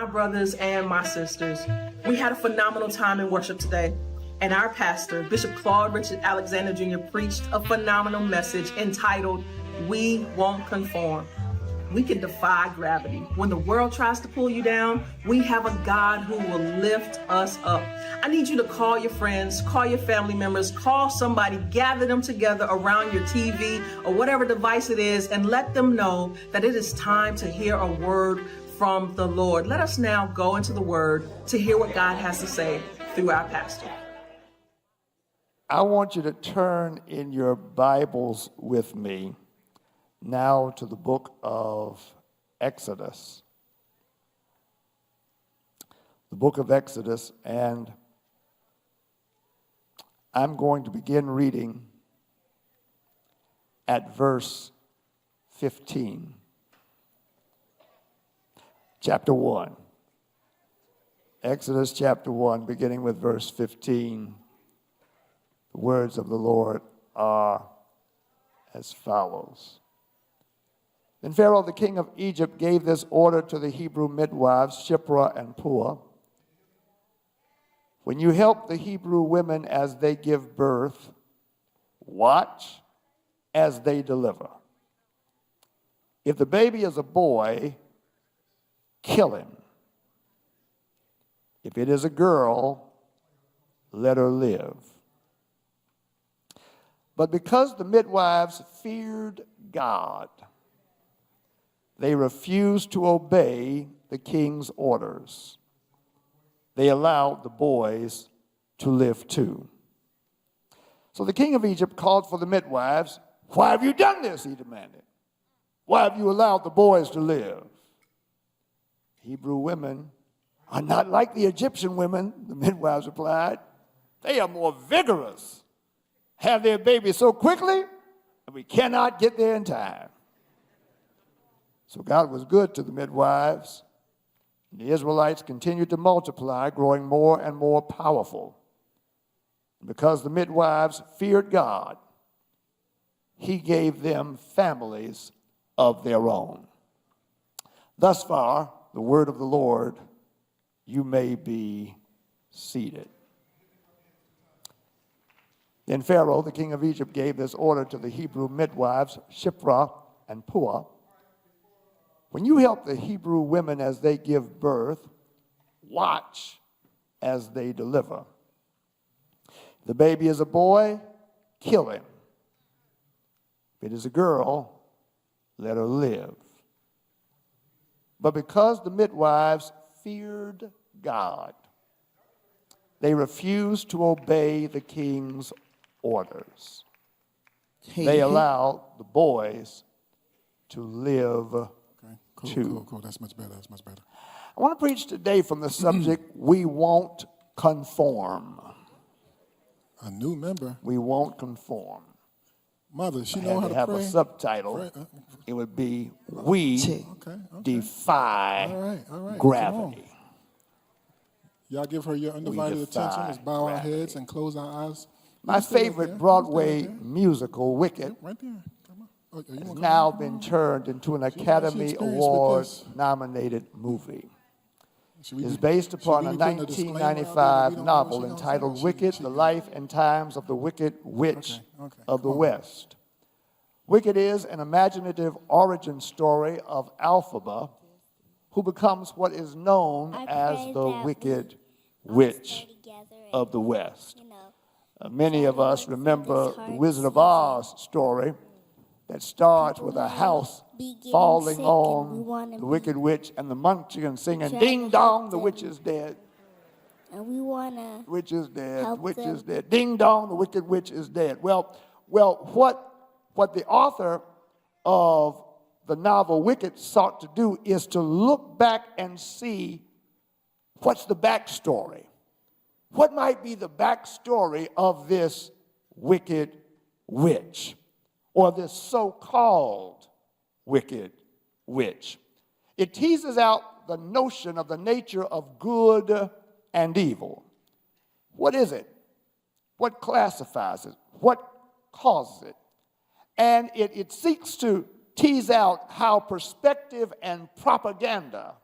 my brothers and my sisters. We had a phenomenal time in worship today, and our pastor, Bishop Claude Richard Alexander Jr., preached a phenomenal message entitled, "We Won't Conform." We can defy gravity. When the world tries to pull you down, we have a God who will lift us up. I need you to call your friends, call your family members, call somebody, gather them together around your TV or whatever device it is, and let them know that it is time to hear a word from the Lord. Let us now go into the word to hear what God has to say through our pastor. I want you to turn in your Bibles with me now to the book of Exodus. The book of Exodus, and I'm going to begin reading at verse 15. Chapter 1. Exodus chapter 1, beginning with verse 15. The words of the Lord are as follows. Then Pharaoh, the king of Egypt, gave this order to the Hebrew midwives, Shiphrah and Puah. When you help the Hebrew women as they give birth, watch as they deliver. If the baby is a boy, kill him. If it is a girl, let her live. But because the midwives feared God, they refused to obey the king's orders. They allowed the boys to live too. So the king of Egypt called for the midwives. "Why have you done this?" he demanded. "Why have you allowed the boys to live?" "Hebrew women are not like the Egyptian women," the midwives replied. "They are more vigorous, have their babies so quickly, and we cannot get there in time." So God was good to the midwives, and the Israelites continued to multiply, growing more and more powerful. And because the midwives feared God, he gave them families of their own. Thus far, the word of the Lord. You may be seated. Then Pharaoh, the king of Egypt, gave this order to the Hebrew midwives, Shiphrah and Puah. When you help the Hebrew women as they give birth, watch as they deliver. If the baby is a boy, kill him. If it is a girl, let her live. But because the midwives feared God, they refused to obey the king's orders. They allowed the boys to live Cool. That's much better. I want to preach today from the subject, we won't conform. A new member. We won't conform. Mother, she I know how had to to have pray? a subtitle. It would be, we defy All right. gravity. Y'all give her your undivided attention. Let's bow our gravity. heads and close our eyes. My Stay right favorite there. Broadway Stay right there. musical, Wicked, Right there. Come on. Oh, you has wanna now come been turned into an She Academy experienced with Award-nominated movie. Should we It's be- based should upon we a be putting disclaimer out there that we 1995 don't know what novel she gonna say? entitled She- Wicked, she The good. Life and Times of the Wicked Witch Okay, of the come on. West. Wicked is an imaginative origin story of Elphaba, who becomes what is known as the Wicked Witch of the West. Many of us remember the Wizard of Oz story that starts with a house falling on the Wicked Witch and the Munchkins singing, "Ding dong, the witch is dead. And we want to Witch is dead, help witch them. is dead. Ding dong, the wicked witch is dead." Well, what the author of the novel Wicked sought to do is to look back and see what's the backstory. What might be the backstory of this wicked witch, or this so-called wicked witch? It teases out the notion of the nature of good and evil. What is it? What classifies it? What causes it? And it seeks to tease out how perspective and propaganda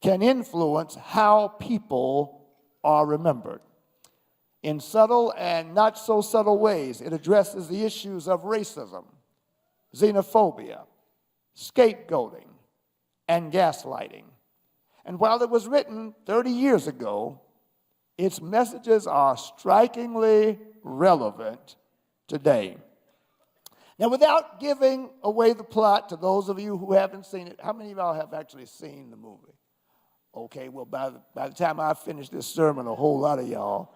can influence how people are remembered. In subtle and not so subtle ways, it addresses the issues of racism, xenophobia, scapegoating, and gaslighting. And while it was written 30 years ago, its messages are strikingly relevant today. Now, without giving away the plot to those of you who haven't seen it, how many of y'all have actually seen the movie? Okay, well, by the time I finish this sermon, a whole lot of y'all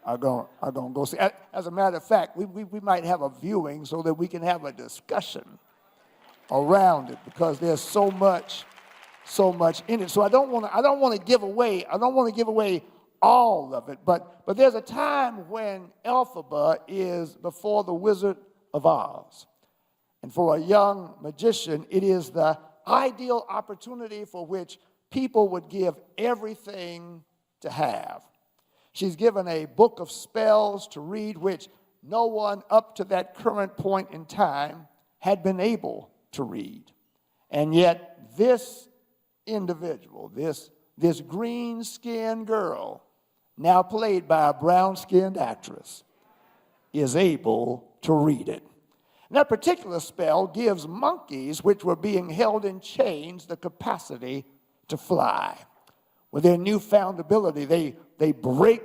are going to go see. As a matter of fact, we might have a viewing so that we can have a discussion around it, because there's so much in it. So I don't want to give away all of it, but there's a time when Elphaba is before the Wizard of Oz. And for a young magician, it is the ideal opportunity for which people would give everything to have. She's given a book of spells to read, which no one up to that current point in time had been able to read. And yet this individual, this green-skinned girl, now played by a brown-skinned actress, is able to read it. And that particular spell gives monkeys, which were being held in chains, the capacity to fly. With their newfound ability, they break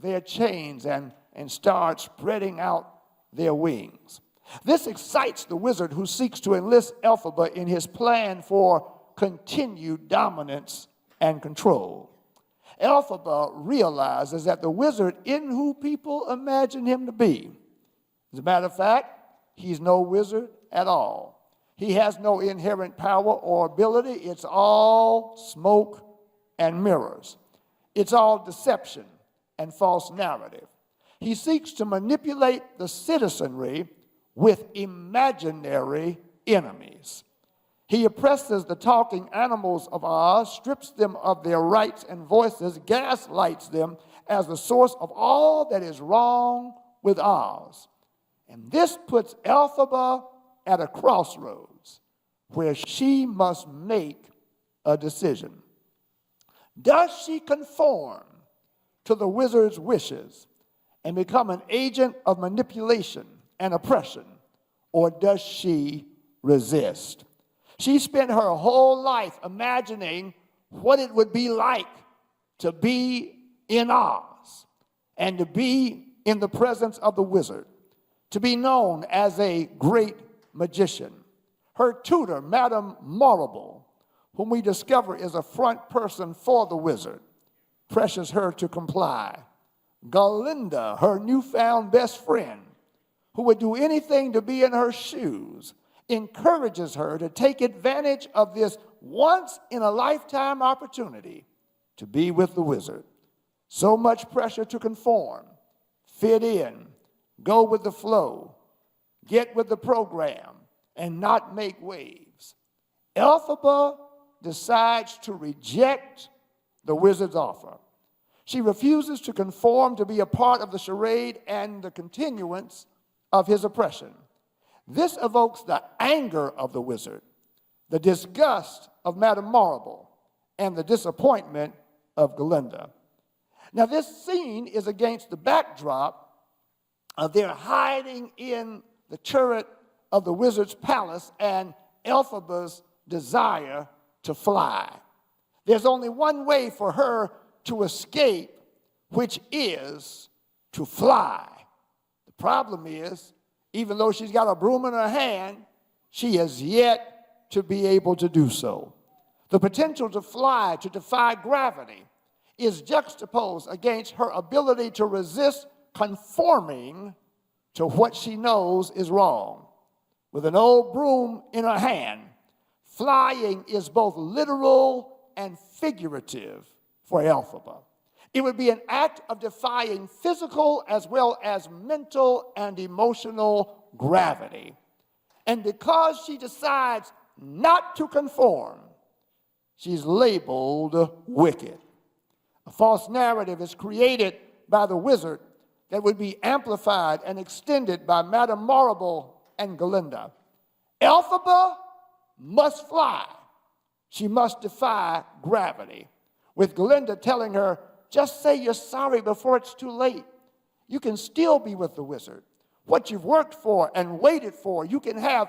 their chains and start spreading out their wings. This excites the wizard, who seeks to enlist Elphaba in his plan for continued dominance and control. Elphaba realizes that the wizard isn't who people imagine him to be. As a matter of fact, he's no wizard at all. He has no inherent power or ability. It's all smoke and mirrors. It's all deception and false narrative. He seeks to manipulate the citizenry with imaginary enemies. He oppresses the talking animals of Oz, strips them of their rights and voices, gaslights them as the source of all that is wrong with Oz. And this puts Elphaba at a crossroads where she must make a decision. Does she conform to the wizard's wishes and become an agent of manipulation and oppression, or does she resist? She spent her whole life imagining what it would be like to be in Oz and to be in the presence of the wizard, to be known as a great magician. Her tutor, Madame Marable, whom we discover is a front person for the wizard, pressures her to comply. Galinda, her newfound best friend, who would do anything to be in her shoes, encourages her to take advantage of this once-in-a-lifetime opportunity to be with the wizard. So much pressure to conform, fit in, go with the flow, get with the program, and not make waves. Elphaba decides to reject the wizard's offer. She refuses to conform to be a part of the charade and the continuance of his oppression. This evokes the anger of the wizard, the disgust of Madame Marable, and the disappointment of Galinda. Now, this scene is against the backdrop of their hiding in the turret of the wizard's palace and Elphaba's desire to fly. There's only one way for her to escape, which is to fly. The problem is, even though she's got a broom in her hand, she has yet to be able to do so. The potential to fly, to defy gravity, is juxtaposed against her ability to resist conforming to what she knows is wrong. With an old broom in her hand, flying is both literal and figurative for Elphaba. It would be an act of defying physical as well as mental and emotional gravity. And because she decides not to conform, she's labeled wicked. A false narrative is created by the wizard that would be amplified and extended by Madame Marable and Galinda. Elphaba must fly. she must defy gravity, with Glinda telling her, just say you're sorry before it's too late. You can still be with the wizard. What you've worked for and waited for, you can have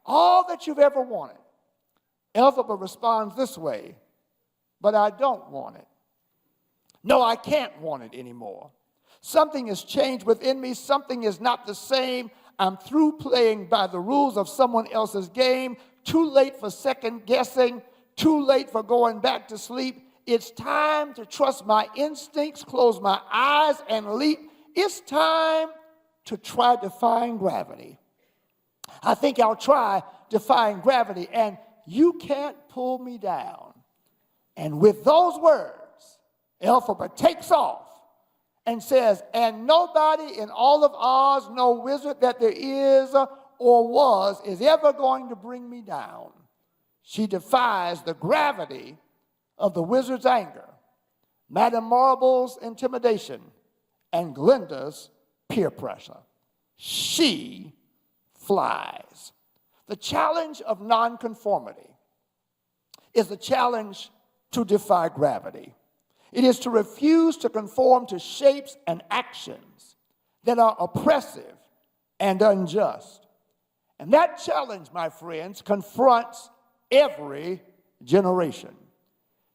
all that you've ever wanted. Elphaba responds this way, but I don't want it. No, I can't want it anymore. Something has changed within me. Something is not the same. I'm through playing by the rules of someone else's game. Too late for second guessing. Too late for going back to sleep. It's time to trust my instincts, close my eyes, and leap. It's time to try defying gravity. I think I'll try defying gravity, and you can't pull me down. And with those words, Elphaba takes off and says, and nobody in all of Oz, no wizard that there is or was, is ever going to bring me down. She defies the gravity of the wizard's anger, Madame Marble's intimidation, and Glinda's peer pressure. She flies. The challenge of nonconformity is the challenge to defy gravity. It is to refuse to conform to shapes and actions that are oppressive and unjust. And that challenge, my friends, confronts every generation.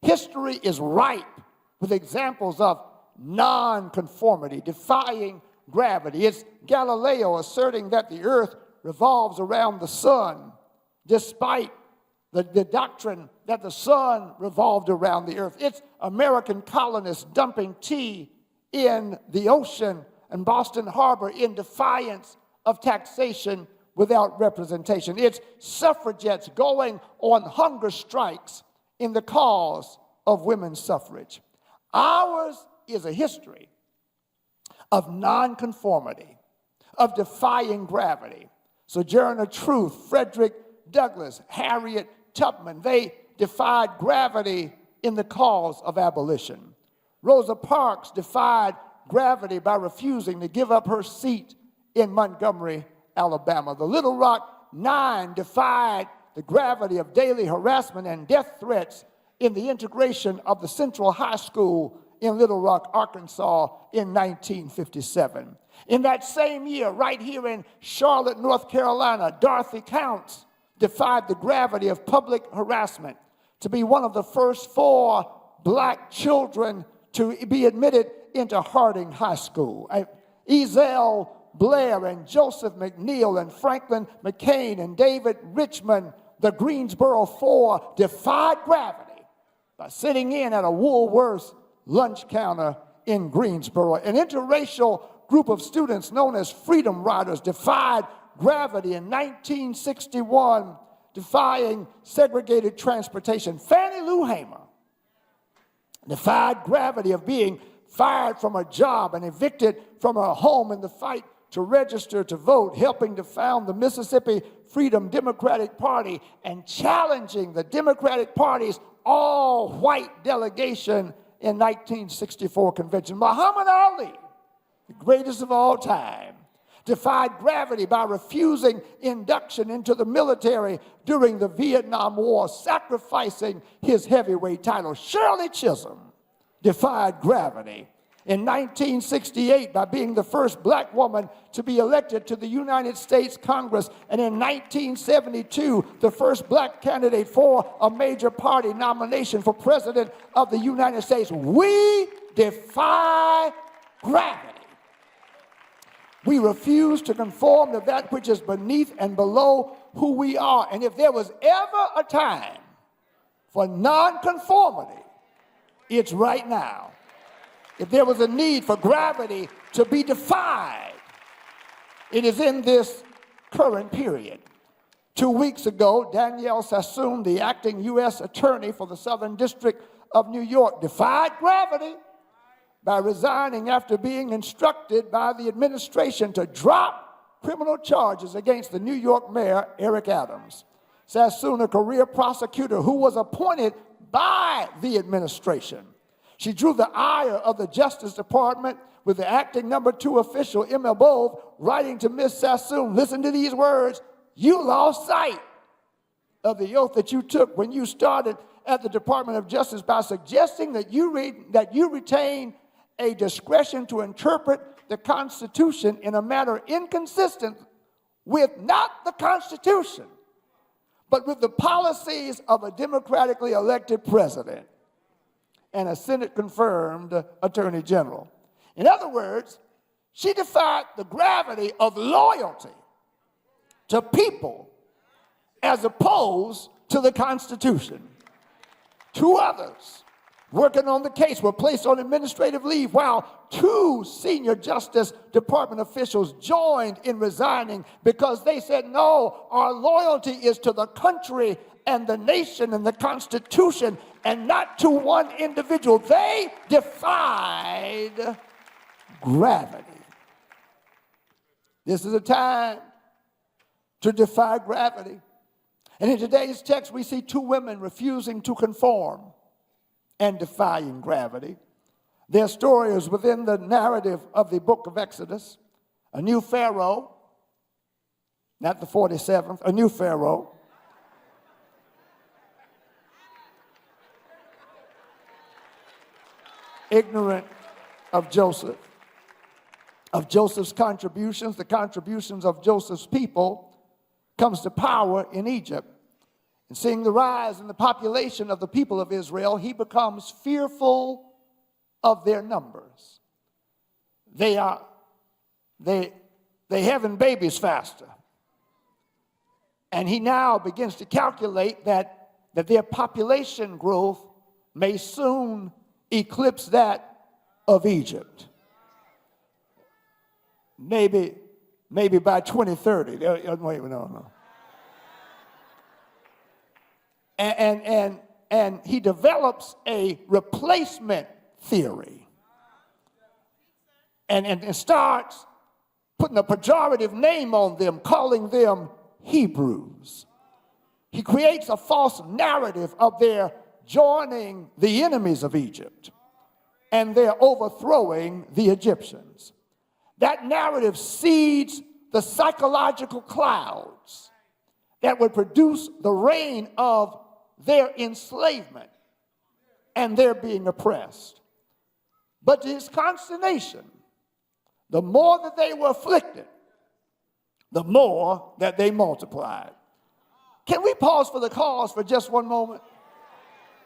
History is ripe with examples of nonconformity, defying gravity. It's Galileo asserting that the earth revolves around the sun, despite the doctrine that the sun revolved around the earth. It's American colonists dumping tea in the ocean and Boston Harbor in defiance of taxation without representation. It's suffragettes going on hunger strikes in the cause of women's suffrage. Ours is a history of nonconformity, of defying gravity. Sojourner Truth, Frederick Douglass, Harriet Tubman, they defied gravity in the cause of abolition. Rosa Parks defied gravity by refusing to give up her seat in Montgomery, Alabama. The Little Rock Nine defied the gravity of daily harassment and death threats in the integration of the Central High School in Little Rock, Arkansas in 1957. In that same year, right here in Charlotte, North Carolina, Dorothy Counts defied the gravity of public harassment to be one of the first 4 black children to be admitted into Harding High School. Ezell Blair and Joseph McNeil and Franklin McCain and David Richmond, the Greensboro 4, defied gravity by sitting in at a Woolworth's lunch counter in Greensboro. An interracial group of students known as Freedom Riders defied gravity in 1961, defying segregated transportation. Fannie Lou Hamer defied gravity of being fired from a job and evicted from her home in the fight to register to vote, helping to found the Mississippi Freedom Democratic Party and challenging the Democratic Party's all-white delegation in 1964 convention. Muhammad Ali, the greatest of all time, defied gravity by refusing induction into the military during the Vietnam War, sacrificing his heavyweight title. Shirley Chisholm defied gravity in 1968 by being the first black woman to be elected to the United States Congress, and in 1972, the first black candidate for a major party nomination for president of the United States. We defy gravity. We refuse to conform to that which is beneath and below who we are. And if there was ever a time for nonconformity, it's right now. If there was a need for gravity to be defied, it is in this current period. 2 weeks ago, Danielle Sassoon, the acting U.S. attorney for the Southern District of New York, defied gravity by resigning after being instructed by the administration to drop criminal charges against the New York mayor, Eric Adams. Sassoon, a career prosecutor who was appointed by the administration. She drew the ire of the Justice Department with the acting number 2 official, Emma Bove, writing to Miss Sassoon, listen to these words, you lost sight of the oath that you took when you started at the Department of Justice by suggesting that you retain a discretion to interpret the Constitution in a manner inconsistent with not the Constitution, but with the policies of a democratically elected president and a Senate-confirmed Attorney General. In other words, she defied the gravity of loyalty to people as opposed to the Constitution. Two others working on the case were placed on administrative leave while two senior Justice Department officials joined in resigning because they said, no, our loyalty is to the country and the nation and the Constitution and not to one individual. They defied gravity. This is a time to defy gravity. And in today's text, we see two women refusing to conform and defying gravity. Their story is within the narrative of the book of Exodus. A new Pharaoh, not the 47th, a new Pharaoh, ignorant of Joseph, of Joseph's contributions, the contributions of Joseph's people, comes to power in Egypt. And seeing the rise in the population of the people of Israel, he becomes fearful of their numbers. They having babies faster. And he now begins to calculate that their population growth may soon eclipse that of Egypt. Maybe by 2030. Wait, no. And he develops a replacement theory and starts putting a pejorative name on them, calling them Hebrews. He creates a false narrative of their joining the enemies of Egypt and their overthrowing the Egyptians. That narrative seeds the psychological clouds that would produce the reign of their enslavement and their being oppressed. But to his consternation, the more that they were afflicted, the more that they multiplied. Can we pause for the cause for just one moment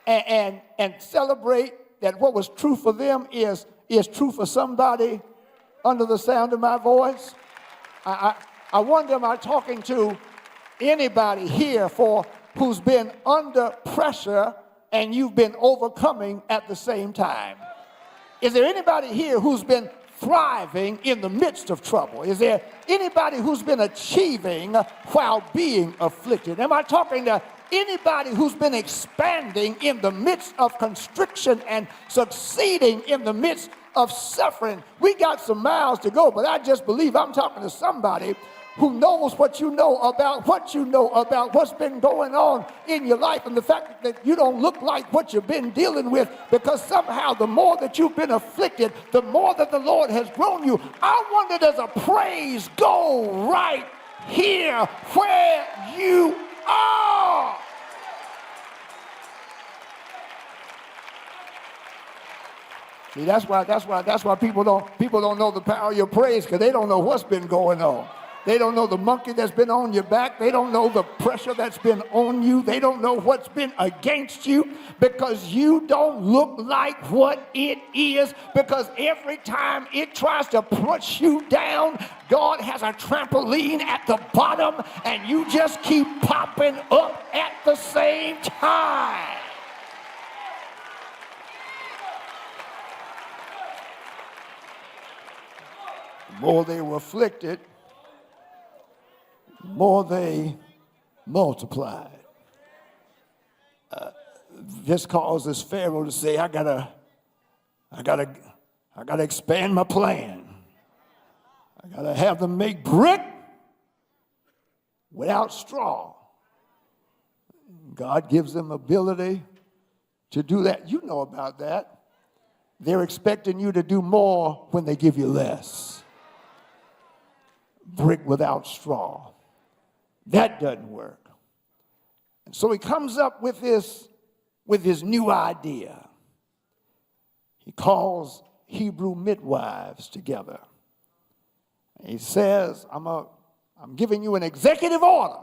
and celebrate that what was true for them is true for somebody under the sound of my voice? I wonder, am I talking to anybody here who's been under pressure and you've been overcoming at the same time? Is there anybody here who's been thriving in the midst of trouble? Is there anybody who's been achieving while being afflicted? Am I talking to anybody who's been expanding in the midst of constriction and succeeding in the midst of suffering? We got some miles to go, but I just believe I'm talking to somebody who knows what you know about what's been going on in your life and the fact that you don't look like what you've been dealing with, because somehow the more that you've been afflicted, the more that the Lord has grown you. I wonder, does a praise go right here where you are? See, that's why people don't know the power of your praise, because they don't know what's been going on. They don't know the monkey that's been on your back. They don't know the pressure that's been on you. They don't know what's been against you, because you don't look like what it is, because every time it tries to push you down, God has a trampoline at the bottom and you just keep popping up at the same time. The more they were afflicted, more they multiplied. This causes Pharaoh to say, I gotta expand my plan. I gotta have them make brick without straw. God gives them ability to do that. You know about that. They're expecting you to do more when they give you less. Brick without straw. That doesn't work. And so he comes up with this with his new idea. He calls Hebrew midwives together. He says, I'm giving you an executive order.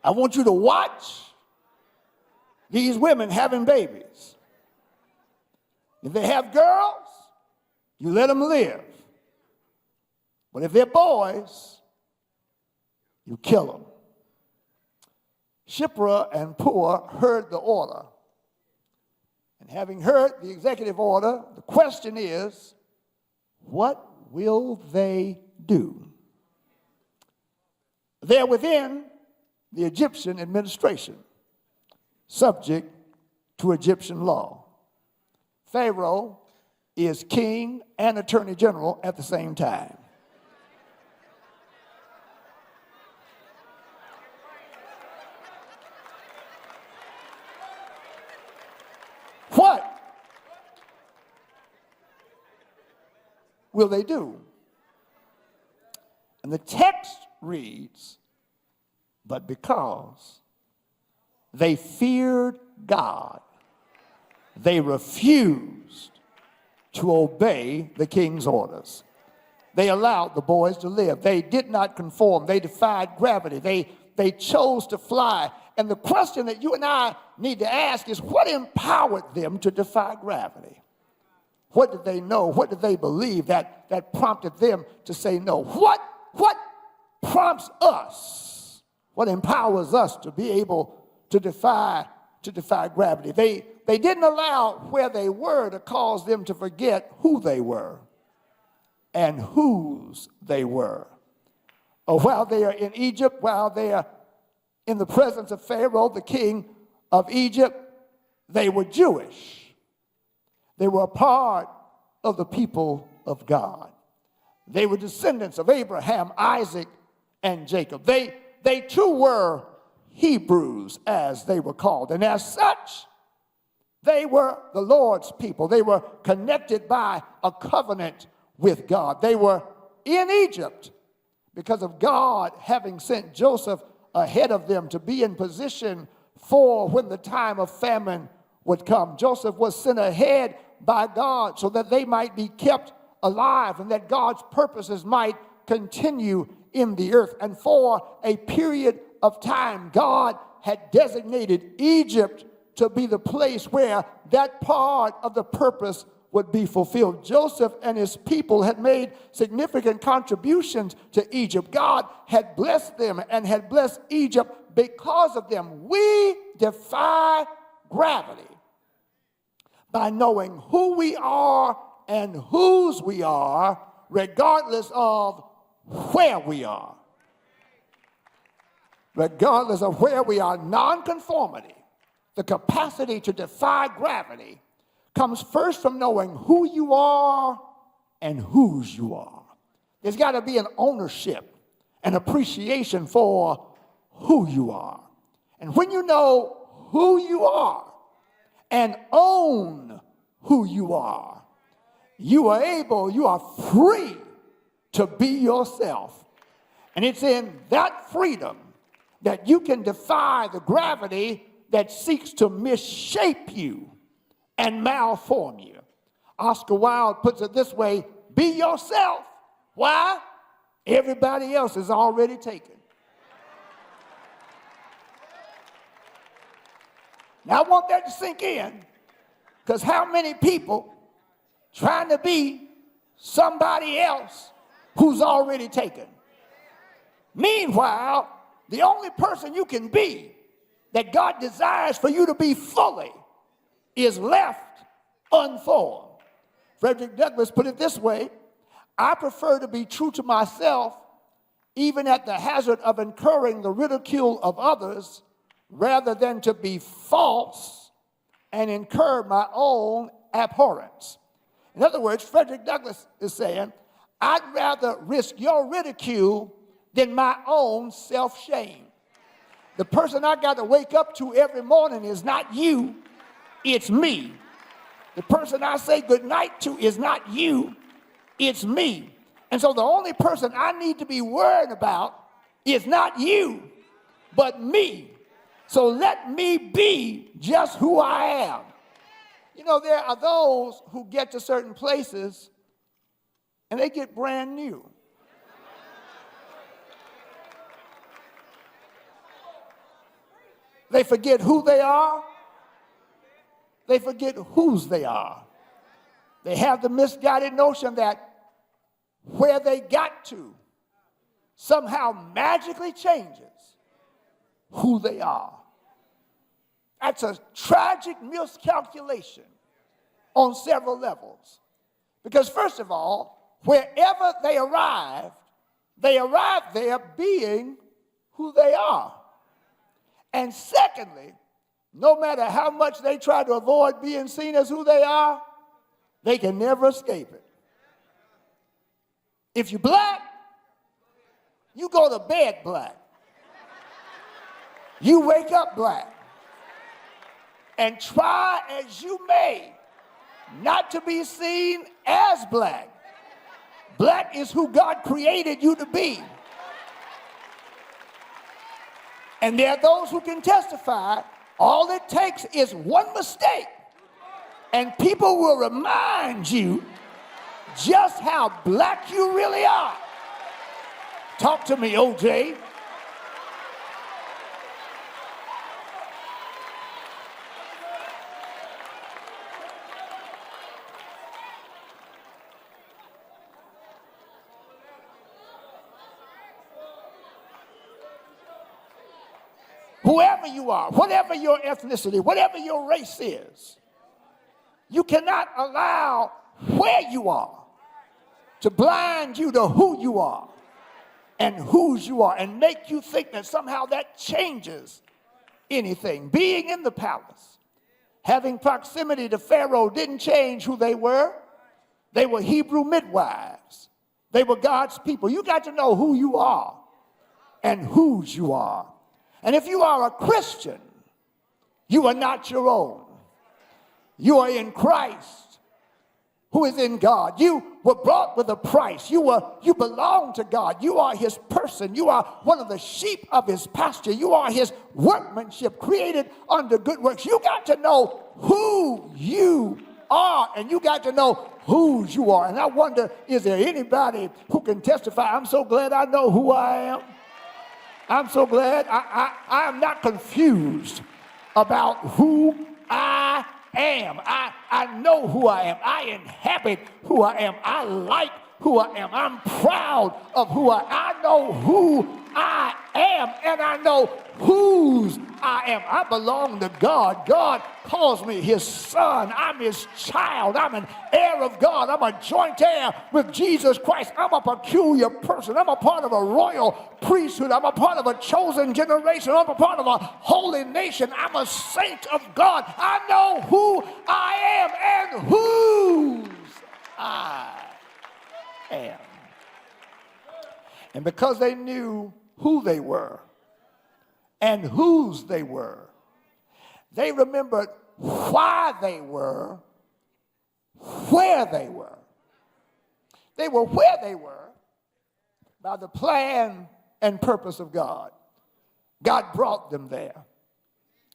I want you to watch these women having babies. If they have girls, you let them live. But if they're boys, you kill them. Shiphrah and Puah heard the order. And having heard the executive order, the question is, what will they do? They're within the Egyptian administration, subject to Egyptian law. Pharaoh is king and attorney general at the same time. What will they do? And the text reads, but because they feared God, they refused to obey the king's orders. They allowed the boys to live. They did not conform. They defied gravity. They chose to fly. And the question that you and I need to ask is, what empowered them to defy gravity? What did they know? What did they believe that prompted them to say no? What prompts us? What empowers us to be able to defy gravity? They didn't allow where they were to cause them to forget who they were and whose they were. While they are in Egypt, while they are in the presence of Pharaoh, the king of Egypt, they were Jewish. They were a part of the people of God. They were descendants of Abraham, Isaac, and Jacob. They too were Hebrews, as they were called. And as such, they were the Lord's people. They were connected by a covenant with God. They were in Egypt because of God having sent Joseph ahead of them to be in position for when the time of famine would come. Joseph was sent ahead by God so that they might be kept alive and that God's purposes might continue in the earth. And for a period of time, God had designated Egypt to be the place where that part of the purpose would be fulfilled. Joseph and his people had made significant contributions to Egypt. God had blessed them and had blessed Egypt because of them. We defy gravity by knowing who we are and whose we are, regardless of where we are. Regardless of where we are, nonconformity, the capacity to defy gravity, comes first from knowing who you are and whose you are. There's got to be an ownership, an appreciation for who you are. And when you know who you are and own who you are free to be yourself. And it's in that freedom that you can defy the gravity that seeks to misshape you and malform you. Oscar Wilde puts it this way: be yourself. Why? Everybody else is already taken. Now I want that to sink in, because how many people trying to be somebody else who's already taken? Meanwhile, the only person you can be that God desires for you to be fully is left unformed. Frederick Douglass put it this way: I prefer to be true to myself, even at the hazard of incurring the ridicule of others, rather than to be false and incur my own abhorrence. In other words, Frederick Douglass is saying, I'd rather risk your ridicule than my own self-shame. The person I got to wake up to every morning is not you, it's me. The person I say goodnight to is not you, it's me. And so the only person I need to be worried about is not you, but me. So let me be just who I am. You know, there are those who get to certain places and they get brand new. They forget who they are. They forget whose they are. They have the misguided notion that where they got to somehow magically changes who they are. That's a tragic miscalculation on several levels. Because first of all, wherever they arrived there being who they are. And secondly, no matter how much they try to avoid being seen as who they are, they can never escape it. If you're black, you go to bed black. You wake up black. And try as you may not to be seen as black. Black is who God created you to be. And there are those who can testify, all it takes is one mistake, and people will remind you just how black you really are. Talk to me, OJ. Whoever you are, whatever your ethnicity, whatever your race is, you cannot allow where you are to blind you to who you are and whose you are and make you think that somehow that changes anything. Being in the palace, having proximity to Pharaoh didn't change who they were. They were Hebrew midwives. They were God's people. You got to know who you are and whose you are. And if you are a Christian, you are not your own. You are in Christ, who is in God. You were bought with a price. You belong to God. You are his person. You are one of the sheep of his pasture. You are his workmanship, created under good works. You got to know who you are, and you got to know whose you are. And I wonder, is there anybody who can testify, I'm so glad I know who I am. I'm so glad I am not confused about who I am. I know who I am. I inhabit who I am. I like who I am. I'm proud of who I know who I am, and I know whose I am. I belong to God. God calls me his son. I'm his child. I'm an heir of God. I'm a joint heir with Jesus Christ. I'm a peculiar person. I'm a part of a royal priesthood. I'm a part of a chosen generation. I'm a part of a holy nation. I'm a saint of God. I know who I am and whose I am. And because they knew who they were and whose they were, they remembered why they were where they were. They were where they were by the plan and purpose of God. God brought them there.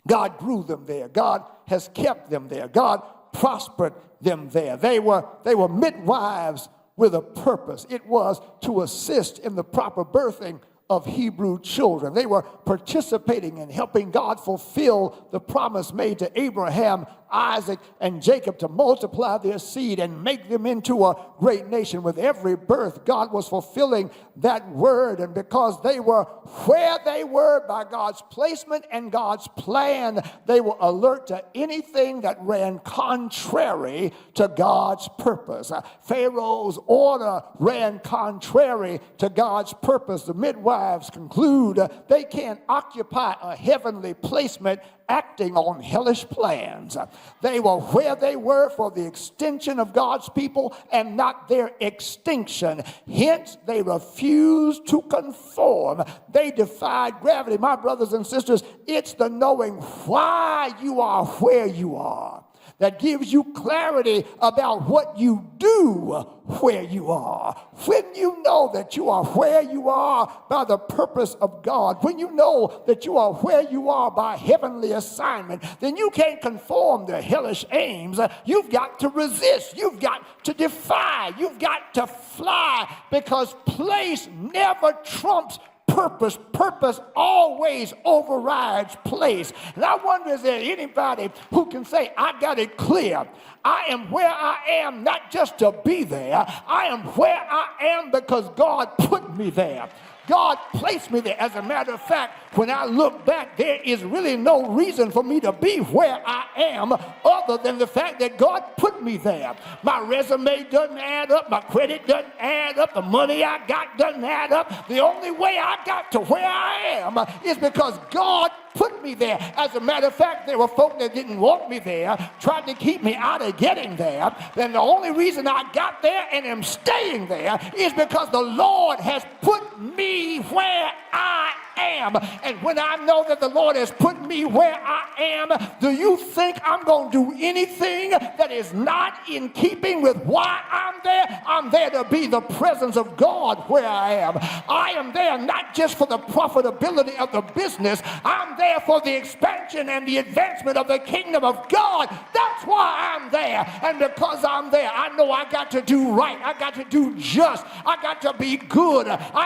God grew them there. God has kept them there. God prospered them there. They were midwives with a purpose. It was to assist in the proper birthing of Hebrew children. They were participating in helping God fulfill the promise made to Abraham, Isaac, and Jacob to multiply their seed and make them into a great nation. With every birth, God was fulfilling that word. And because they were where they were by God's placement and God's plan, they were alert to anything that ran contrary to God's purpose. Pharaoh's order ran contrary to God's purpose. The midwives conclude they can't occupy a heavenly placement acting on hellish plans. They were where they were for the extension of God's people and not their extinction. Hence, they refused to conform. They defied gravity. My brothers and sisters, it's the knowing why you are where you are that gives you clarity about what you do where you are. When you know that you are where you are by the purpose of God, when you know that you are where you are by heavenly assignment, then you can't conform to hellish aims. You've got to resist. You've got to defy. You've got to fly, because place never trumps purpose. Purpose always overrides place. And I wonder, is there anybody who can say, I got it clear? I am where I am not just to be there. I am where I am because God put me there. God placed me there. As a matter of fact, when I look back, there is really no reason for me to be where I am other than the fact that God put me there. My resume doesn't add up. My credit doesn't add up. The money I got doesn't add up. The only way I got to where I am is because God put me there. As a matter of fact, there were folk that didn't want me there, tried to keep me out of getting there. Then the only reason I got there and am staying there is because the Lord has put me where I am. And when I know that the Lord has put me where I am, do you think I'm going to do anything that is not in keeping with why I'm there? I'm there to be the presence of God where I am. I am there not just for the profitability of the business. I'm there for the expansion and the advancement of the kingdom of God. That's why I'm there. And because I'm there, I know I got to do right. I got to do just. I got to be good. I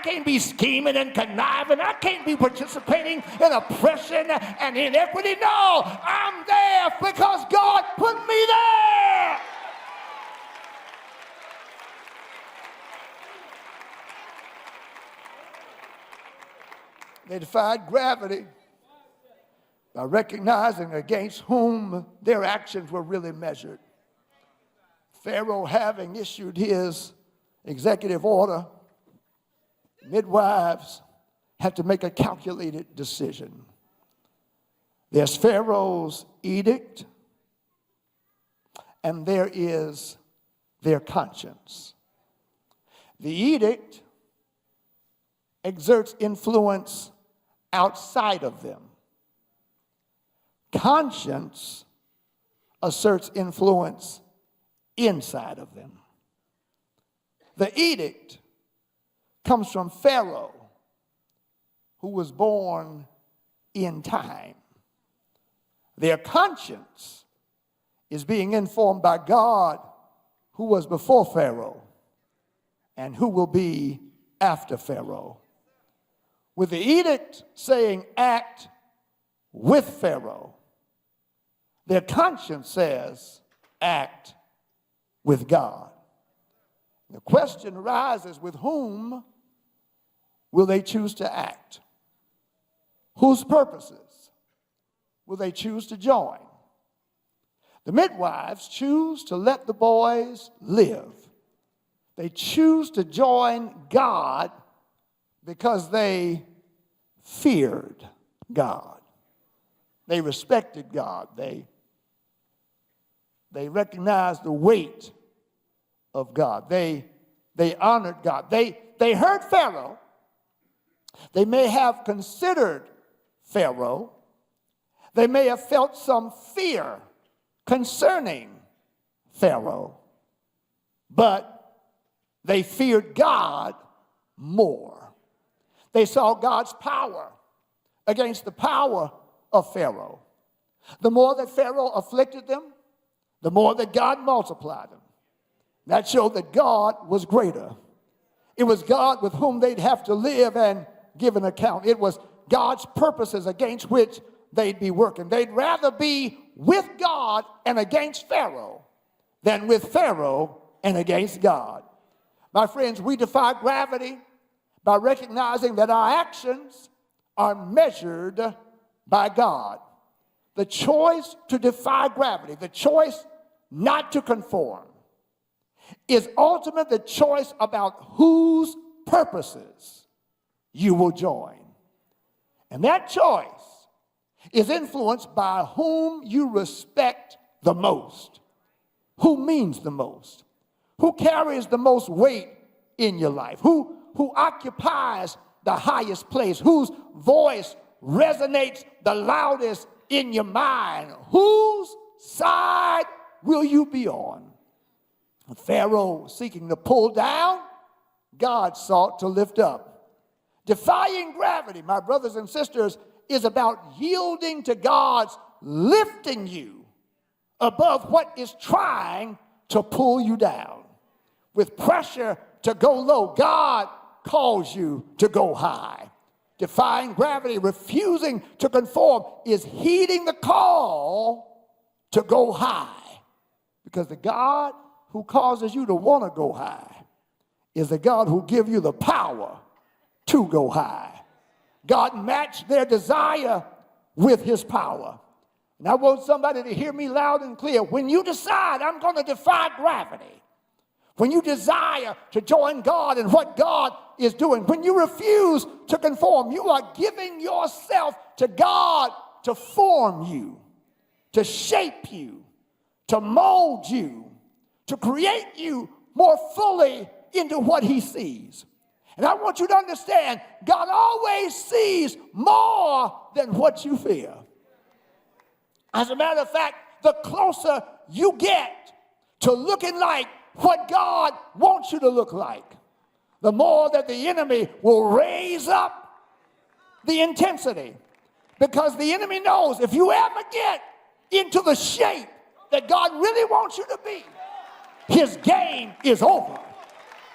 can't be scheming and conniving. I can't be participating in oppression and inequity. No, I'm there because God put me there. They defied gravity by recognizing against whom their actions were really measured. Pharaoh, having issued his executive order, midwives have to make a calculated decision. There's Pharaoh's edict, and there is their conscience. The edict exerts influence outside of them. Conscience asserts influence inside of them. The edict comes from Pharaoh, who was born in time. Their conscience is being informed by God, who was before Pharaoh and who will be after Pharaoh. With the edict saying act with Pharaoh, their conscience says act with God. The question arises, with whom will they choose to act? Whose purposes will they choose to join? The midwives choose to let the boys live. They choose to join God because they feared God. They respected God. They recognized the weight of God. They honored God. They heard Pharaoh. They may have considered Pharaoh. They may have felt some fear concerning Pharaoh, but they feared God more. They saw God's power against the power of Pharaoh. The more that Pharaoh afflicted them, the more that God multiplied them. That showed that God was greater. It was God with whom they'd have to live and give an account. It was God's purposes against which they'd be working. They'd rather be with God and against Pharaoh than with Pharaoh and against God. My friends, we defy gravity by recognizing that our actions are measured by God. The choice to defy gravity, the choice not to conform, is ultimately the choice about whose purposes you will join. And that choice is influenced by whom you respect the most, who means the most, who carries the most weight in your life, who occupies the highest place, whose voice resonates the loudest in your mind, whose side will you be on? Pharaoh seeking to pull down, God sought to lift up. Defying gravity, my brothers and sisters, is about yielding to God's lifting you above what is trying to pull you down. With pressure to go low, God calls you to go high. Defying gravity, refusing to conform, is heeding the call to go high. Because the God who causes you to want to go high is the God who gives you the power to go high. God matched their desire with his power. And I want somebody to hear me loud and clear. When you decide, I'm going to defy gravity, when you desire to join God in what God is doing, when you refuse to conform, you are giving yourself to God to form you, to shape you, to mold you, to create you more fully into what he sees. And I want you to understand, God always sees more than what you fear. As a matter of fact, the closer you get to looking like what God wants you to look like, the more that the enemy will raise up the intensity. Because the enemy knows if you ever get into the shape that God really wants you to be, his game is over.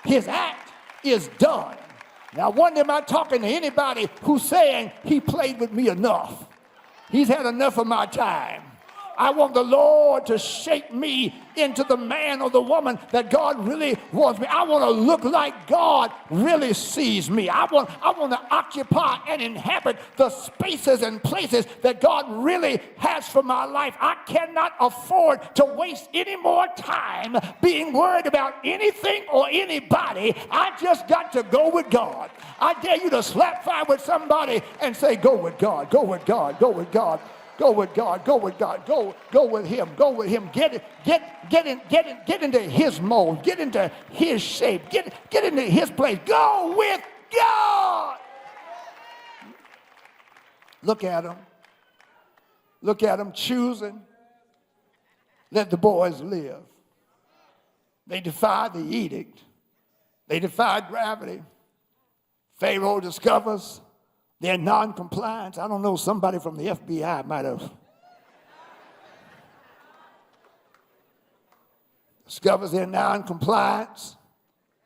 His act is done. Now, I wonder, am I talking to anybody who's saying he played with me enough? He's had enough of my time. I want the Lord to shape me into the man or the woman that God really wants me. I want to look like God really sees me. I want to occupy and inhabit the spaces and places that God really has for my life. I cannot afford to waste any more time being worried about anything or anybody. I just got to go with God. I dare you to slap fire with somebody and say, go with God, go with God, go with God. Go with God, go with God, go with him, go with him. Get into his mold, get into his shape, get into his place. Go with God. Look at them choosing. Let the boys live. They defied the edict. They defied gravity. Pharaoh discovers their non-compliance. I don't know, somebody from the FBI might have discovers their non-compliance.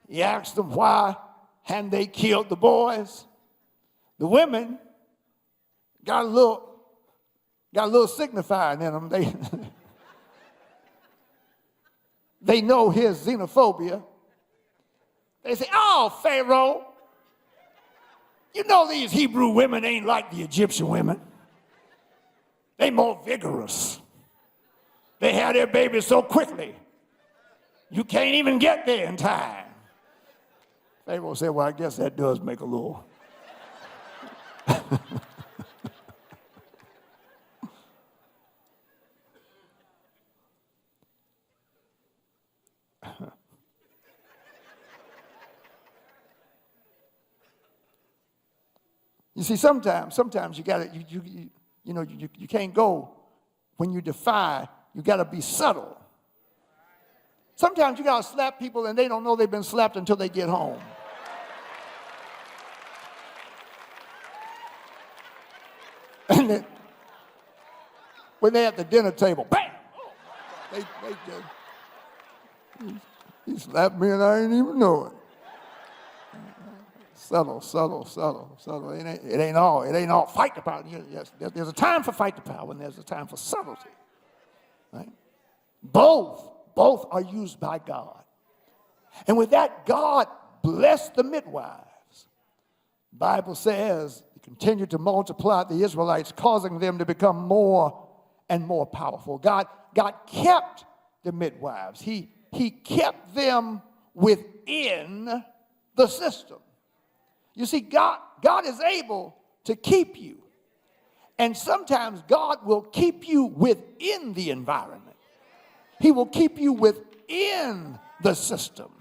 He asks them why hadn't they killed the boys. The women got a little signifying in them. They know his xenophobia. They say, oh, Pharaoh, you know these Hebrew women ain't like the Egyptian women. They more vigorous. They have their babies so quickly, you can't even get there in time. Pharaoh said, well, I guess that does make a little. You see, sometimes you gotta, you can't go when you defy. You gotta be subtle. Sometimes you gotta slap people and they don't know they've been slapped until they get home. And then, when they're at the dinner table, bam! He slapped me and I didn't even know it. Subtle. It ain't all fight the power. Yes, there's a time for fight the power and there's a time for subtlety. Right? Both are used by God. And with that, God blessed the midwives. The Bible says he continued to multiply the Israelites, causing them to become more and more powerful. God kept the midwives. He kept them within the system. You see, God is able to keep you. And sometimes God will keep you within the environment. He will keep you within the system.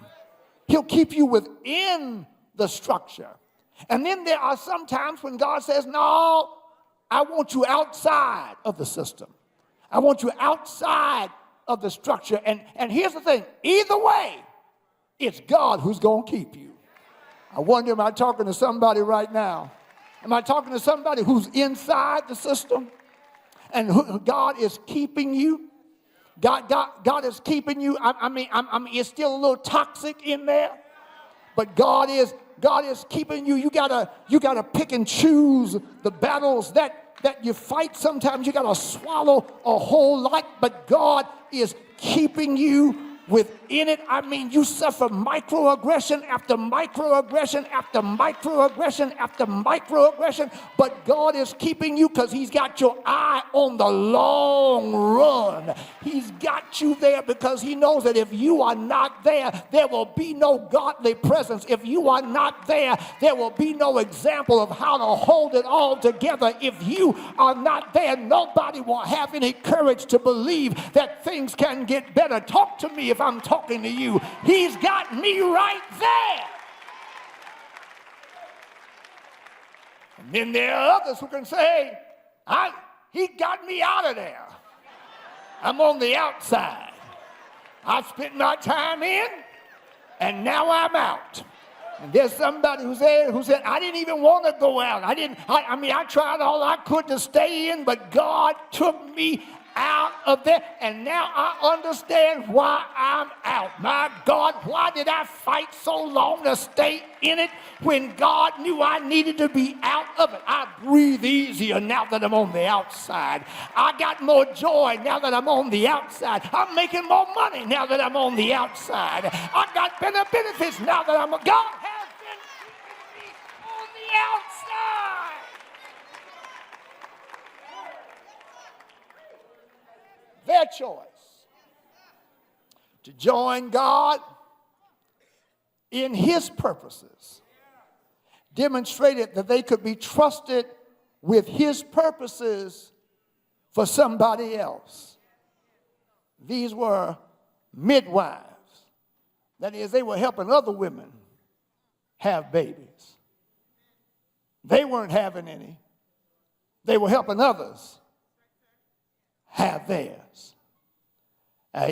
He'll keep you within the structure. And then there are some times when God says, no, I want you outside of the system. I want you outside of the structure. And here's the thing, either way, it's God who's going to keep you. I wonder, am I talking to somebody right now? Am I talking to somebody who's inside the system and God is keeping you? God is keeping you. I mean, it's still a little toxic in there, but God is keeping you. You gotta pick and choose the battles that you fight. Sometimes you gotta swallow a whole lot, but God is keeping you within it. I mean, you suffer microaggression after microaggression after microaggression after microaggression, but God is keeping you because he's got your eye on the long run. He's got you there because he knows that if you are not there, there will be no godly presence. If you are not there, there will be no example of how to hold it all together. If you are not there, nobody will have any courage to believe that things can get better. Talk to me if I'm talking to you. He's got me right there. And then there are others who can say, he got me out of there. I'm on the outside. I spent my time in, and now I'm out. And there's somebody who said, I didn't even want to go out. I tried all I could to stay in, but God took me out of there, and now I understand why I'm out. My God, why did I fight so long to stay in it when God knew I needed to be out of it? I breathe easier now that I'm on the outside. I got more joy now that I'm on the outside. I'm making more money now that I'm on the outside. I got better benefits now that God has been keeping me on the outside. Their choice to join God in his purposes demonstrated that they could be trusted with his purposes for somebody else. These were midwives. That is, they were helping other women have babies. They weren't having any. They were helping others have theirs.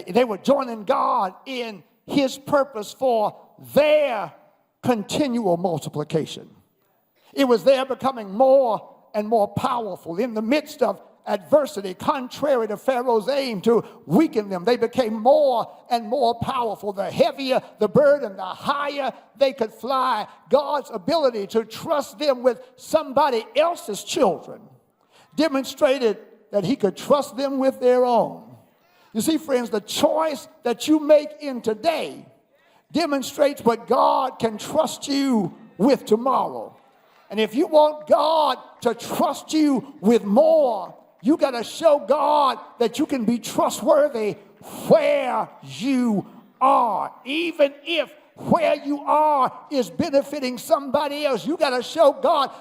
They were joining God in his purpose for their continual multiplication. It was their becoming more and more powerful in the midst of adversity. Contrary to Pharaoh's aim to weaken them, they became more and more powerful. The heavier the burden, the higher they could fly. God's ability to trust them with somebody else's children demonstrated that he could trust them with their own. You see, friends, the choice that you make in today demonstrates what God can trust you with tomorrow. And if you want God to trust you with more, you got to show God that you can be trustworthy where you are. Even if where you are is benefiting somebody else, you got to show God,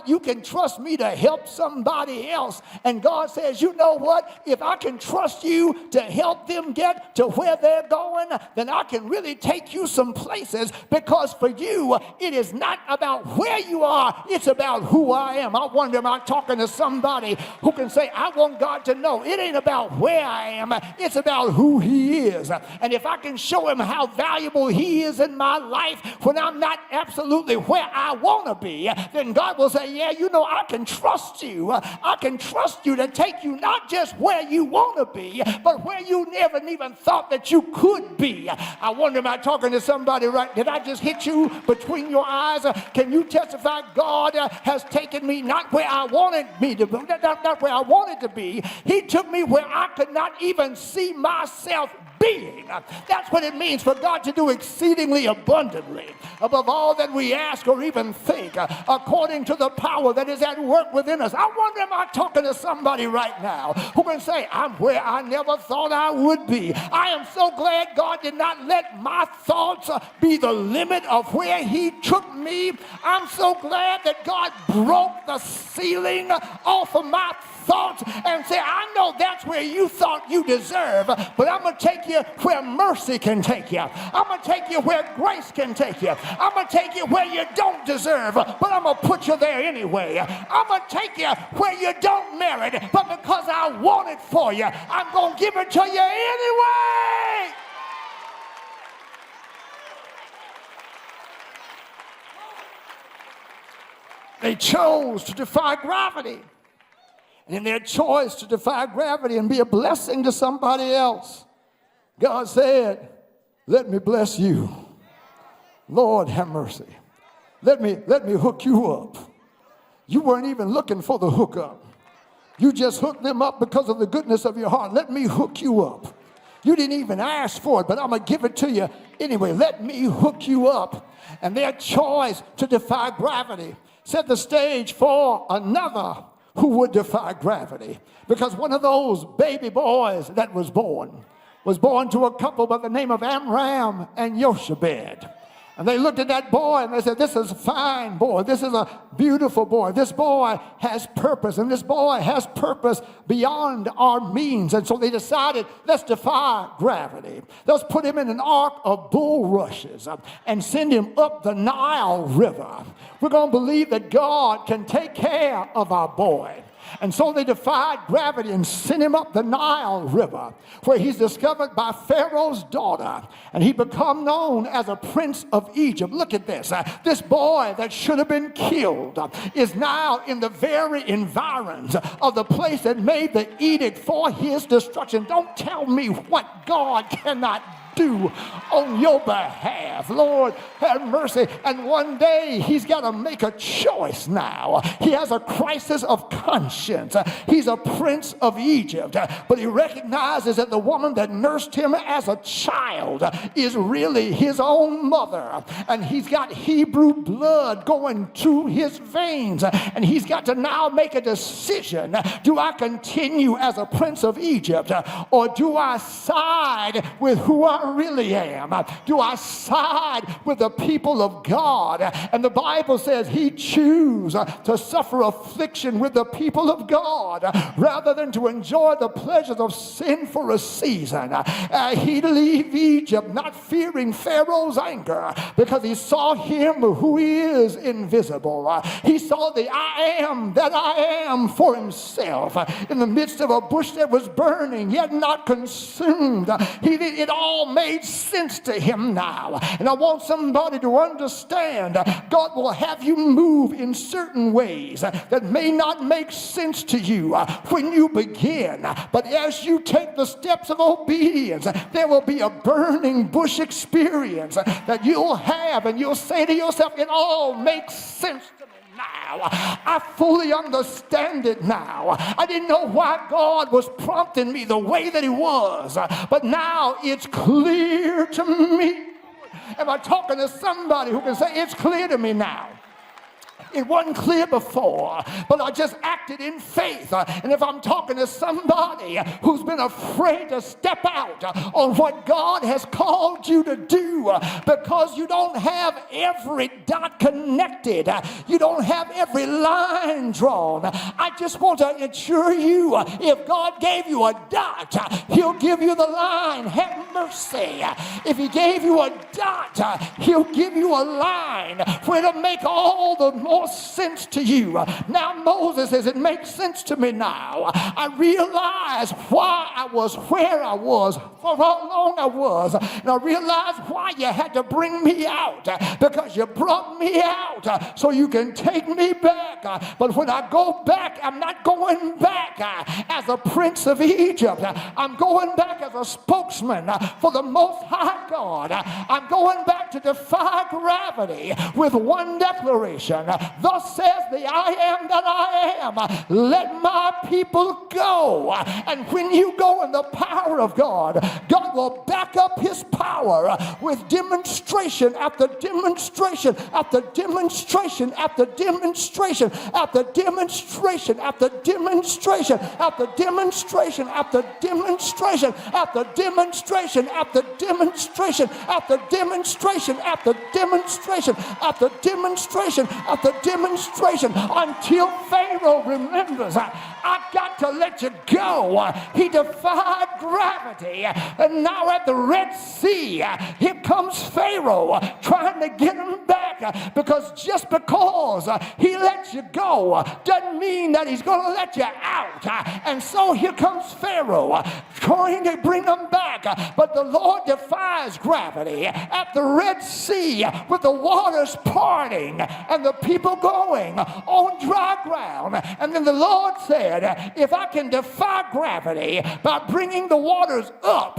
you can trust me to help somebody else. And God says, you know what? If I can trust you to help them get to where they're going, then I can really take you some places, because for you, it is not about where you are, it's about who I am. I wonder, am I talking to somebody who can say, I want God to know it ain't about where I am, it's about who he is. And if I can show him how valuable he is in my life when I'm not absolutely where I want to be, then God will say, yeah, you know, I can trust you. I can trust you to take you not just where you want to be, but where you never even thought that you could be. I wonder, am I talking to somebody right? Did I just hit you between your eyes? Can you testify God has taken me not where I wanted me to be, not where I wanted to be. He took me where I could not even see myself being. That's what it means for God to do exceedingly abundantly above all that we ask or even think, according to the power that is at work within us. I wonder, am I talking to somebody right now who can say, I'm where I never thought I would be. I am so glad God did not let my thoughts be the limit of where he took me. I'm so glad that God broke the ceiling off of my thoughts and say, I know that's where you thought you deserve, but I'm going to take you where mercy can take you. I'm going to take you where where grace can take you. I'm going to take you where you don't deserve, but I'm going to put you there anyway. I'm going to take you where you don't merit, but because I want it for you, I'm going to give it to you anyway. They chose to defy gravity. And in their choice to defy gravity and be a blessing to somebody else, God said, let me bless you. Lord, have mercy. Let me hook you up. You weren't even looking for the hookup. You just hooked them up because of the goodness of your heart. Let me hook you up. You didn't even ask for it, but I'm going to give it to you anyway. Let me hook you up. And their choice to defy gravity set the stage for another who would defy gravity. Because one of those baby boys that was born to a couple by the name of Amram and Jochebed. And they looked at that boy and they said, this is a fine boy. This is a beautiful boy. This boy has purpose, and this boy has purpose beyond our means. And so they decided, let's defy gravity. Let's put him in an ark of bulrushes and send him up the Nile River. We're going to believe that God can take care of our boy. And so they defied gravity and sent him up the Nile River, where he's discovered by Pharaoh's daughter, and he become known as a prince of Egypt. Look at this. This boy that should have been killed is now in the very environs of the place that made the edict for his destruction. Don't tell me what God cannot do on your behalf. Lord, have mercy. And one day he's got to make a choice now. He has a crisis of conscience. He's a prince of Egypt, but he recognizes that the woman that nursed him as a child is really his own mother, and he's got Hebrew blood going through his veins, and he's got to now make a decision. Do I continue as a prince of Egypt, or do I side with who I really am? Do I side with the people of God? And the Bible says he chose to suffer affliction with the people of God rather than to enjoy the pleasures of sin for a season. He'd leave Egypt not fearing Pharaoh's anger, because he saw him who is invisible. He saw the I am that I am for himself in the midst of a bush that was burning yet not consumed. It all made sense to him now. And I want somebody to understand, God will have you move in certain ways that may not make sense to you when you begin, but as you take the steps of obedience, there will be a burning bush experience that you'll have, and you'll say to yourself, it all makes sense to me now. I fully understand it now. I didn't know why God was prompting me the way that he was, but now it's clear to me. Am I talking to somebody who can say, it's clear to me now? It wasn't clear before, but I just acted in faith. And if I'm talking to somebody who's been afraid to step out on what God has called you to do because you don't have every dot connected, you don't have every line drawn, I just want to assure you, if God gave you a dot, he'll give you the line. Have mercy. If he gave you a dot, he'll give you a line for it'll make all the more sense to you. Now Moses says, it makes sense to me now. I realize why I was where I was, for how long I was, and I realize why you had to bring me out, because you brought me out so you can take me back. But when I go back, I'm not going back as a prince of Egypt. I'm going back as a spokesman for the Most High God. I'm going back to defy gravity with one declaration. Thus says the I am that I am. Let my people go. And when you go in the power of God, God will back up his power with demonstration after demonstration after demonstration after demonstration after demonstration after demonstration after demonstration after demonstration after demonstration after demonstration after demonstration after demonstration after demonstration after demonstration until Pharaoh remembers, I've got to let you go. He defied gravity. And now at the Red Sea, here comes Pharaoh trying to get him back, because just because he lets you go doesn't mean that he's going to let you out. And so here comes Pharaoh trying to bring him back. But the Lord defies gravity at the Red Sea with the waters parting and the people going on dry ground. And then the Lord said, if I can defy gravity by bringing the waters up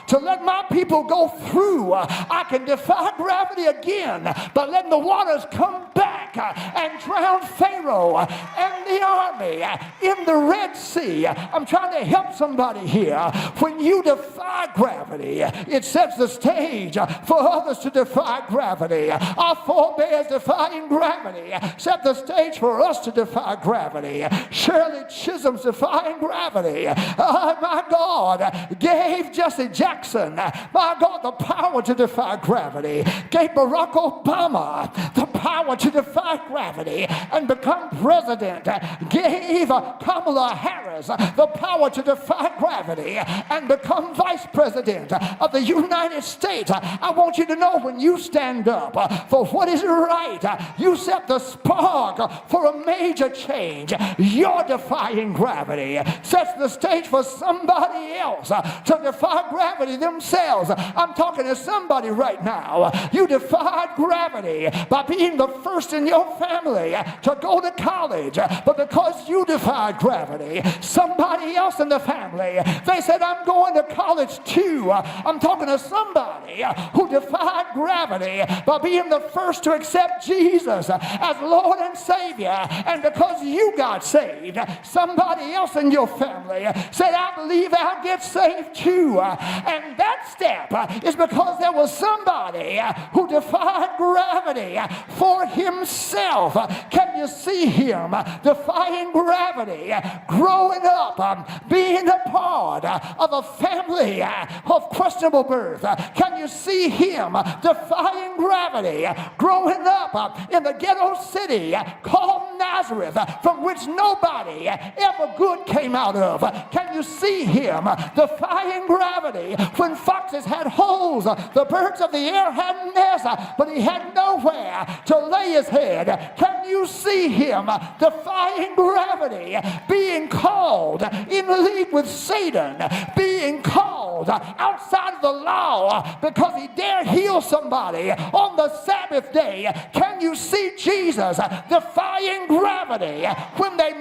to let my people go through, I can defy gravity again by letting the waters come back and drown Pharaoh and the army in the Red Sea. I'm trying to help somebody here. When you defy gravity, it sets the stage for others to defy gravity. Our forebears defying gravity set the stage for us to defy gravity. Shirley Chisholm's defying gravity. My God gave Jesse Jackson, my God, the power to defy gravity. Gave Barack Obama the power to defy gravity and become president. Gave Kamala Harris the power to defy gravity and become vice president of the United States. I want you to know, when you stand up for what is right, you set the spark for a major change. You're defying gravity. Sets the stage for somebody else to defy gravity themselves. I'm talking to somebody right now. You defied gravity by being the first in your family to go to college, but because you defied gravity, somebody else in the family, they said, I'm going to college too. I'm talking to somebody who defied gravity by being the first to accept Jesus as Lord and Savior, and because you got saved, somebody else in your family said, I believe I'll get saved too. And that step is because there was somebody who defied gravity for himself. Can you see him defying gravity, growing up, being a part of a family of questionable birth? Can you see him defying gravity, growing up in the ghetto city called Nazareth, from which nobody ever good came out of? Can you see him defying gravity when foxes had holes, the birds of the air had nests, but he had nowhere to lay his head? Can you see him defying gravity, being called in league with Satan, being called outside of the law because he dared heal somebody on the Sabbath day? Can you see Jesus defying gravity when they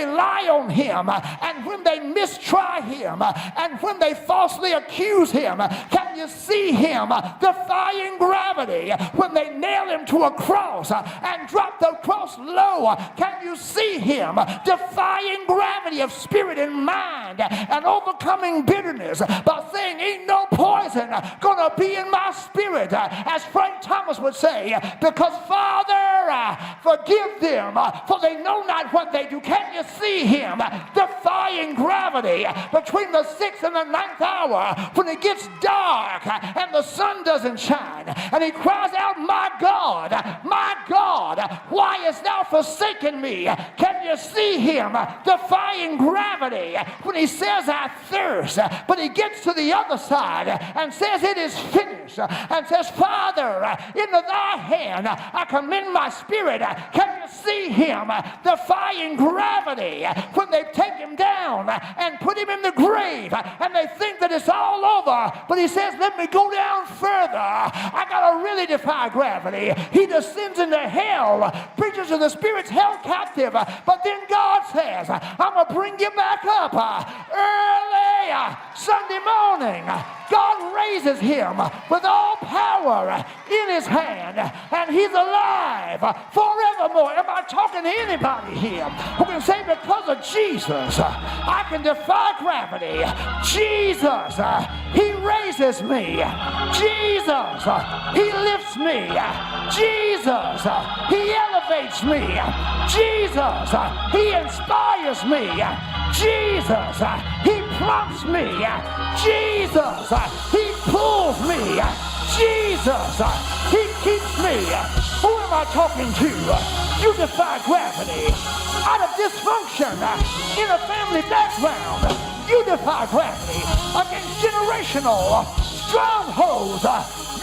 lie on him and when they mistry him and when they falsely accuse him? Can you see him defying gravity when they nail him to a cross and drop the cross low? Can you see him defying gravity of spirit and mind and overcoming bitterness by saying, ain't no poison gonna be in my spirit, as Frank Thomas would say, because Father, forgive them, for they know not what they do? Can you see him defying gravity between the 6th and the 9th hour when it gets dark and the sun doesn't shine, and he cries out, my God, why hast thou forsaken me? Can you see him defying gravity when he says, I thirst, but he gets to the other side and says, it is finished, and says, Father, into thy hand I commend my spirit? Can you see him defying gravity when they take him down and put him in the grave and they think that it's all over, but he says, let me go down further. I gotta really defy gravity. He descends into hell, preaches to the spirits held captive, but then God says, I'm gonna bring you back up early Sunday morning. God raises him with all power in his hand, and he's alive forevermore. Am I talking to anybody here who can say, because of Jesus, I can defy gravity? Jesus, he raises me. Jesus, he lifts me. Jesus, he elevates me. Jesus, he inspires me. Jesus, he prompts me. Jesus, he pulls me. Jesus, he keeps me. Who am I talking to? You defy gravity. Out of dysfunction in a family background, you defy gravity. Against generational strongholds,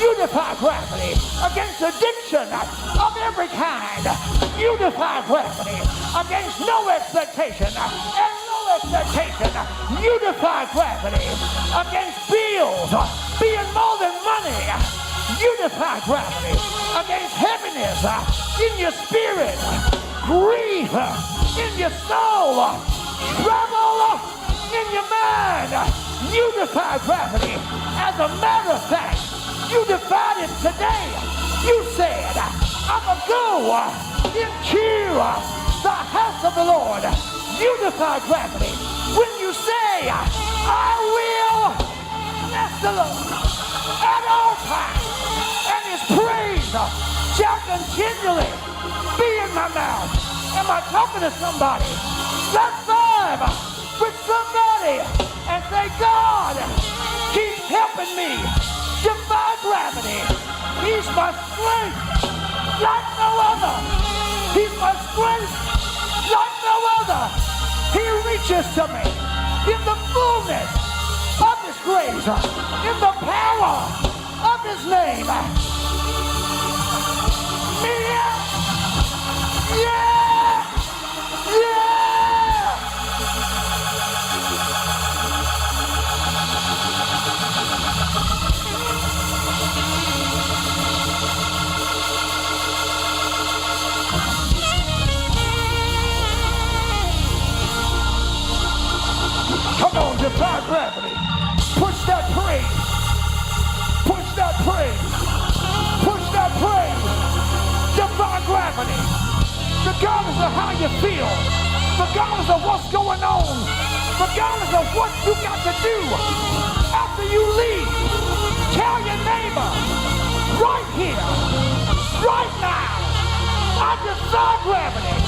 you defy gravity. Against addiction of every kind, you defy gravity. Against no expectation and no expectation, you defy gravity. Against bills being more than money, you defy gravity. Against heaviness in your spirit, grief in your soul, trouble in your mind, you defy gravity. As a matter of fact, you defied it today. You said, I'm going to go into the house of the Lord. You defy gravity. When you say, I will bless the Lord at all times, and his praise shall continually be in my mouth. Am I talking to somebody? Let's vibe with somebody and say, God, keep helping me defy gravity. He's my strength like no other. He's my strength like no other. He reaches to me in the fullness of his grace, in the power of his name. Yeah! Yeah! Come on, defy gravity. Push that praise. Push that praise. Push that praise. Defy gravity. Regardless of how you feel, regardless of what's going on, regardless of what you got to do after you leave, tell your neighbor, right here, right now, I defy gravity.